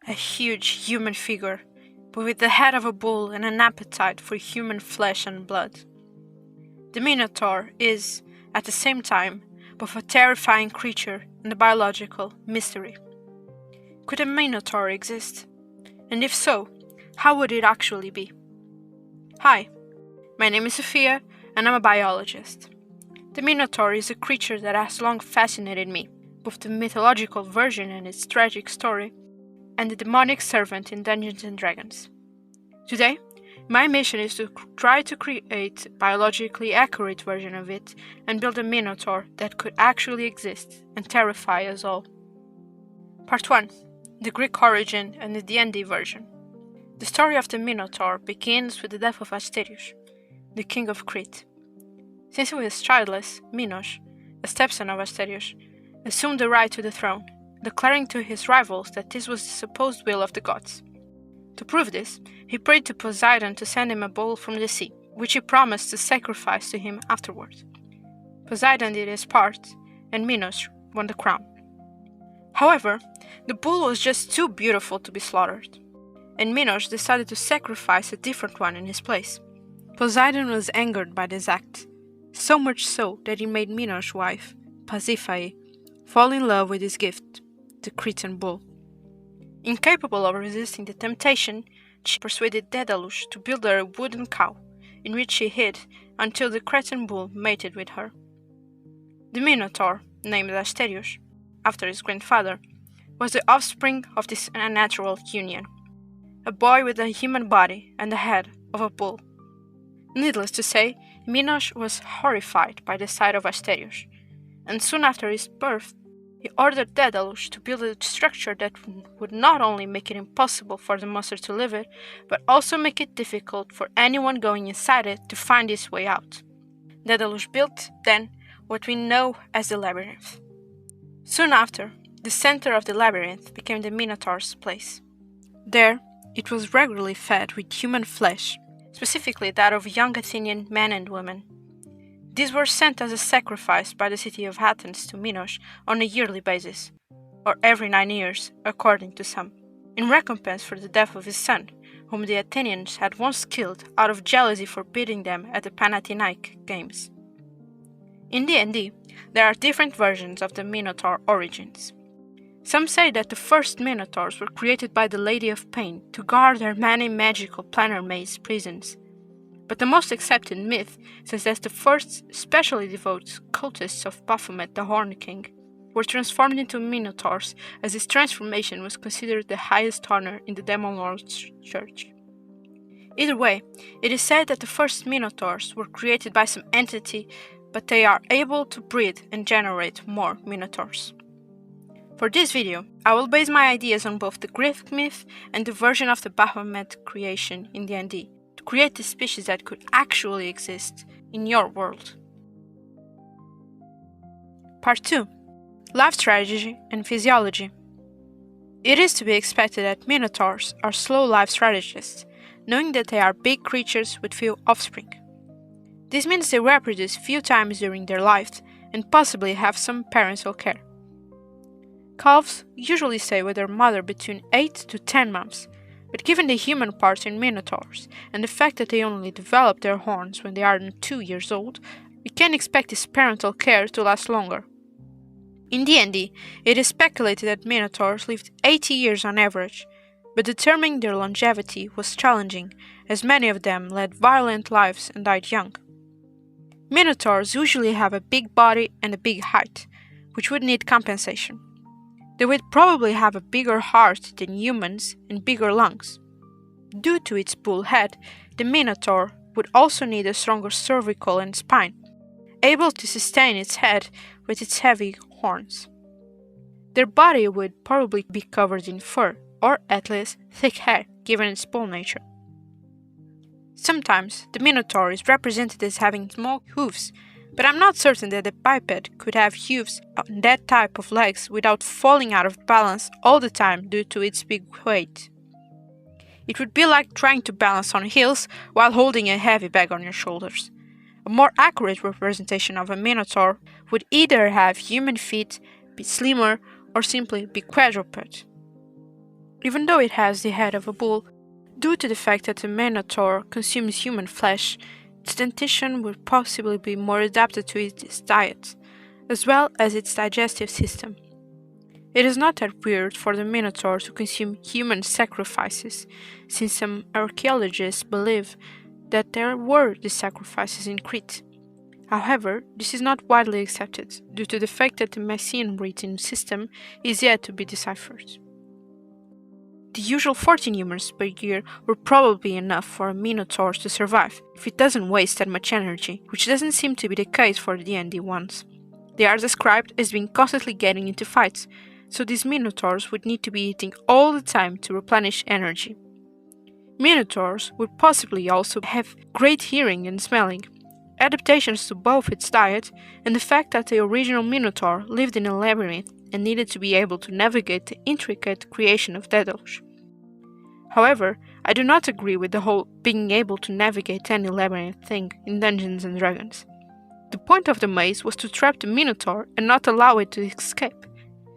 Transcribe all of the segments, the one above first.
a huge human figure, but with the head of a bull and an appetite for human flesh and blood. The Minotaur is, at the same time, both a terrifying creature and a biological mystery. Could a Minotaur exist? And if so, how would it actually be? Hi, my name is Sophia, and I'm a biologist. The Minotaur is a creature that has long fascinated me, both the mythological version and its tragic story, and the demonic servant in Dungeons & Dragons. Today, my mission is to try to create a biologically accurate version of it and build a Minotaur that could actually exist and terrify us all. Part 1. The Greek origin and the D&D version. The story of the Minotaur begins with the death of Asterius, the king of Crete. Since he was childless, Minos, a stepson of Asterius, assumed the right to the throne, declaring to his rivals that this was the supposed will of the gods. To prove this, he prayed to Poseidon to send him a bull from the sea, which he promised to sacrifice to him afterward. Poseidon did his part, and Minos won the crown. However, the bull was just too beautiful to be slaughtered, and Minos decided to sacrifice a different one in his place. Poseidon was angered by this act, so much so that he made Minos' wife, Pasiphae, fall in love with his gift, the Cretan bull. Incapable of resisting the temptation, she persuaded Daedalus to build her a wooden cow, in which she hid until the Cretan bull mated with her. The Minotaur, named Asterius, after his grandfather, was the offspring of this unnatural union, a boy with a human body and the head of a bull. Needless to say, Minos was horrified by the sight of Asterius, and soon after his birth, he ordered Daedalus to build a structure that would not only make it impossible for the monster to live in, but also make it difficult for anyone going inside it to find his way out. Daedalus built, then, what we know as the labyrinth. Soon after, the center of the labyrinth became the Minotaur's place. There, it was regularly fed with human flesh, specifically that of young Athenian men and women. These were sent as a sacrifice by the city of Athens to Minos on a yearly basis, or every 9 years, according to some, in recompense for the death of his son, whom the Athenians had once killed out of jealousy for beating them at the Panathinaike Games. In D&D, there are different versions of the Minotaur origins. Some say that the first Minotaurs were created by the Lady of Pain to guard her many magical planar maze prisons. But the most accepted myth says that the first specially devout cultists of Baphomet the Horned King were transformed into Minotaurs, as this transformation was considered the highest honor in the Demon Lord's Church. Either way, it is said that the first Minotaurs were created by some entity, but they are able to breed and generate more Minotaurs. For this video, I will base my ideas on both the Greek myth and the version of the Baphomet creation in D&D, to create a species that could actually exist in your world. Part 2. Life Strategy and Physiology. It is to be expected that Minotaurs are slow life strategists, knowing that they are big creatures with few offspring. This means they reproduce few times during their life and possibly have some parental care. Calves usually stay with their mother between 8 to 10 months, but given the human parts in Minotaurs and the fact that they only develop their horns when they are 2 years old, we can expect this parental care to last longer. In D&D, it is speculated that Minotaurs lived 80 years on average, but determining their longevity was challenging, as many of them led violent lives and died young. Minotaurs usually have a big body and a big height, which would need compensation. They would probably have a bigger heart than humans and bigger lungs. Due to its bull head, the Minotaur would also need a stronger cervical and spine, able to sustain its head with its heavy horns. Their body would probably be covered in fur, or at least thick hair, given its bull nature. Sometimes, the Minotaur is represented as having small hooves, but I'm not certain that a biped could have hooves on that type of legs without falling out of balance all the time due to its big weight. It would be like trying to balance on heels while holding a heavy bag on your shoulders. A more accurate representation of a Minotaur would either have human feet, be slimmer, or simply be quadruped. Even though it has the head of a bull, due to the fact that the Minotaur consumes human flesh, its dentition would possibly be more adapted to its diet, as well as its digestive system. It is not that weird for the Minotaur to consume human sacrifices, since some archaeologists believe that there were these sacrifices in Crete. However, this is not widely accepted, due to the fact that the Mycenaean written system is yet to be deciphered. The usual 14 humans per year were probably enough for a Minotaur to survive, if it doesn't waste that much energy, which doesn't seem to be the case for the D&D ones. They are described as being constantly getting into fights, so these Minotaurs would need to be eating all the time to replenish energy. Minotaurs would possibly also have great hearing and smelling, adaptations to both its diet and the fact that the original Minotaur lived in a labyrinth and needed to be able to navigate the intricate creation of Daedalus. However, I do not agree with the whole being able to navigate any labyrinth thing in Dungeons and Dragons. The point of the maze was to trap the Minotaur and not allow it to escape,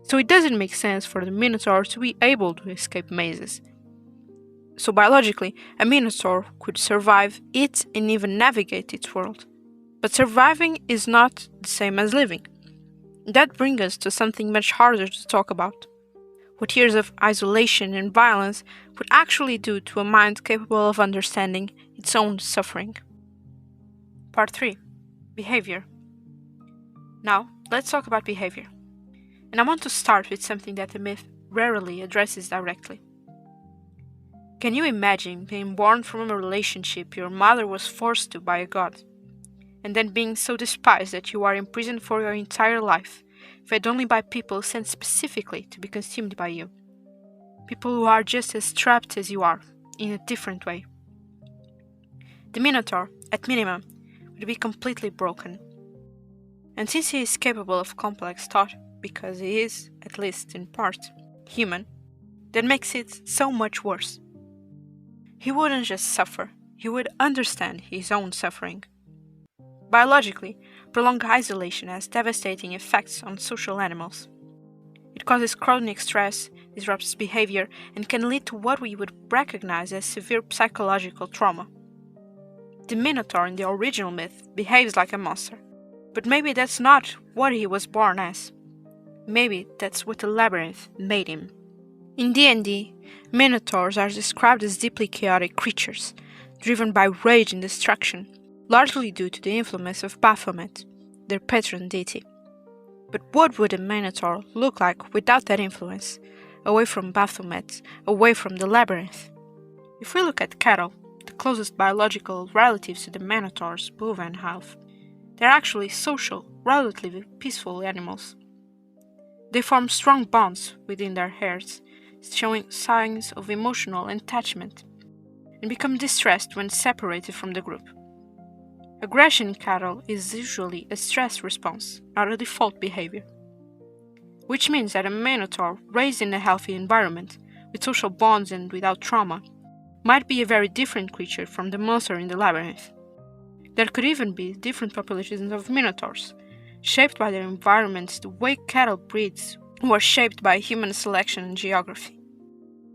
so it doesn't make sense for the Minotaur to be able to escape mazes. So biologically, a Minotaur could survive it and even navigate its world. But surviving is not the same as living. That brings us to something much harder to talk about. What years of isolation and violence would actually do to a mind capable of understanding its own suffering. Part 3. Behavior. Now, let's talk about behavior. And I want to start with something that the myth rarely addresses directly. Can you imagine being born from a relationship your mother was forced to by a god, and then being so despised that you are imprisoned for your entire life, fed only by people sent specifically to be consumed by you? People who are just as trapped as you are, in a different way. The Minotaur, at minimum, would be completely broken. And since he is capable of complex thought, because he is, at least in part, human, that makes it so much worse. He wouldn't just suffer, he would understand his own suffering. Biologically, prolonged isolation has devastating effects on social animals. It causes chronic stress, disrupts behavior, and can lead to what we would recognize as severe psychological trauma. The Minotaur in the original myth behaves like a monster, but maybe that's not what he was born as. Maybe that's what the labyrinth made him. In D&D, Minotaurs are described as deeply chaotic creatures, driven by rage and destruction, largely due to the influence of Baphomet, their patron deity. But what would a Minotaur look like without that influence, away from Baphomet, away from the labyrinth? If we look at cattle, the closest biological relatives to the Minotaurs, bull and half, they're actually social, relatively peaceful animals. They form strong bonds within their herds, showing signs of emotional attachment, and become distressed when separated from the group. Aggression in cattle is usually a stress response, not a default behavior. Which means that a Minotaur raised in a healthy environment, with social bonds and without trauma, might be a very different creature from the monster in the labyrinth. There could even be different populations of Minotaurs, shaped by their environments the way cattle breeds were shaped by human selection and geography.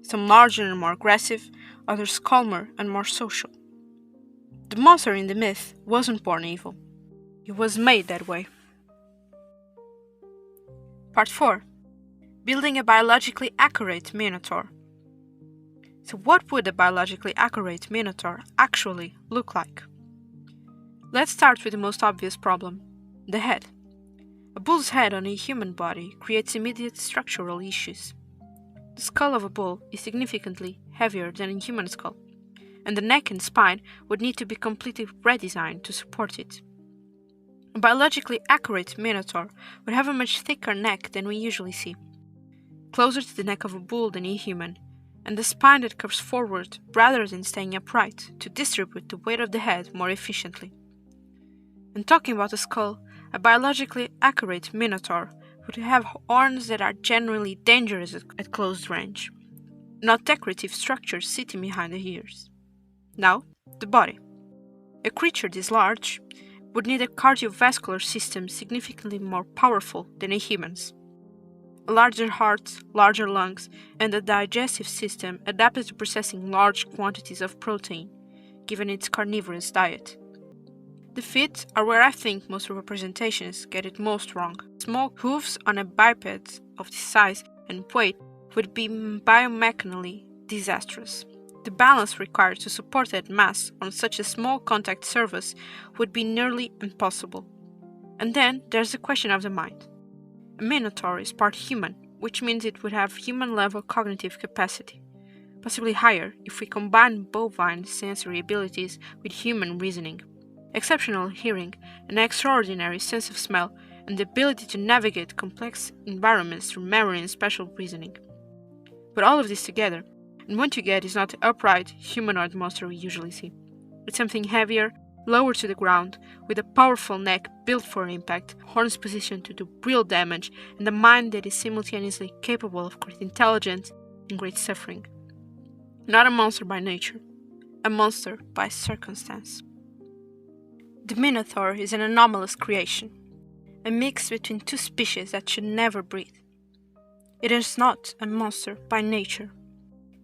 Some larger and more aggressive, others calmer and more social. The monster in the myth wasn't born evil. He was made that way. Part 4. Building a biologically accurate Minotaur. So what would a biologically accurate Minotaur actually look like? Let's start with the most obvious problem, the head. A bull's head on a human body creates immediate structural issues. The skull of a bull is significantly heavier than a human skull, and the neck and spine would need to be completely redesigned to support it. A biologically accurate Minotaur would have a much thicker neck than we usually see, closer to the neck of a bull than a human, and a spine that curves forward rather than staying upright to distribute the weight of the head more efficiently. And talking about the skull, a biologically accurate Minotaur would have horns that are generally dangerous at close range, not decorative structures sitting behind the ears. Now, the body. A creature this large would need a cardiovascular system significantly more powerful than a human's. a larger heart, larger lungs, and a digestive system adapted to processing large quantities of protein, given its carnivorous diet. The feet are where I think most representations get it most wrong. Small hooves on a biped of this size and weight would be biomechanically disastrous. The balance required to support that mass on such a small contact surface would be nearly impossible. And then there's the question of the mind. A Minotaur is part human, which means it would have human-level cognitive capacity, possibly higher if we combine bovine sensory abilities with human reasoning, exceptional hearing, an extraordinary sense of smell, and the ability to navigate complex environments through memory and spatial reasoning. Put all of this together, and what you get is not the upright, humanoid monster we usually see. It's something heavier, lower to the ground, with a powerful neck built for impact, horns positioned to do real damage, and a mind that is simultaneously capable of great intelligence and great suffering. Not a monster by nature, a monster by circumstance. The Minotaur is an anomalous creation, a mix between two species that should never breed. It is not a monster by nature.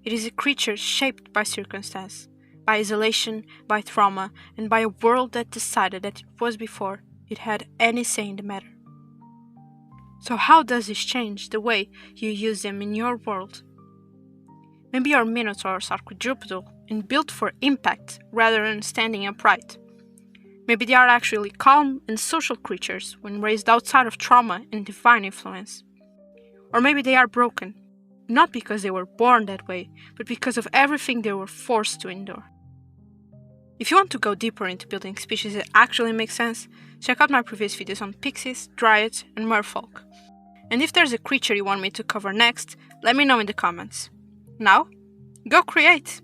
It is a creature shaped by circumstance, by isolation, by trauma, and by a world that decided that it was before it had any say in the matter. So how does this change the way you use them in your world? Maybe your Minotaurs are quadrupedal and built for impact rather than standing upright. Maybe they are actually calm and social creatures when raised outside of trauma and divine influence. Or maybe they are broken, not because they were born that way, but because of everything they were forced to endure. If you want to go deeper into building species that actually make sense, check out my previous videos on pixies, dryads, and merfolk. And if there's a creature you want me to cover next, let me know in the comments. Now, go create!